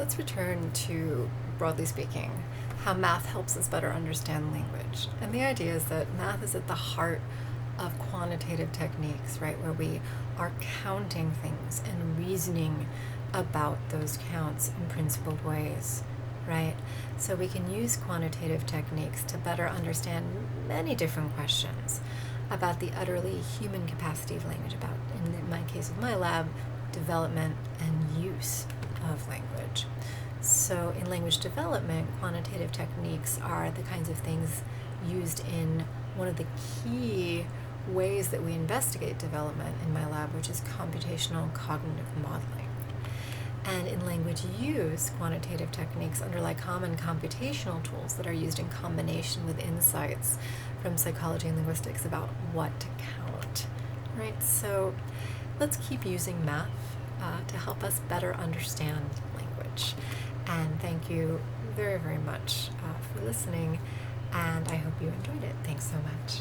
Let's return to, broadly speaking, how math helps us better understand language. And the idea is that math is at the heart of quantitative techniques, right, where we are counting things and reasoning about those counts in principled ways, right? So we can use quantitative techniques to better understand many different questions about the utterly human capacity of language, about, in my case of my lab, development and use of language. So in language development, quantitative techniques are the kinds of things used in one of the key ways that we investigate development in my lab, which is computational cognitive modeling. And in language use, quantitative techniques underlie common computational tools that are used in combination with insights from psychology and linguistics about what to count, right? So let's keep using math to help us better understand language. And thank you very, very much for listening, and I hope you enjoyed it. Thanks so much.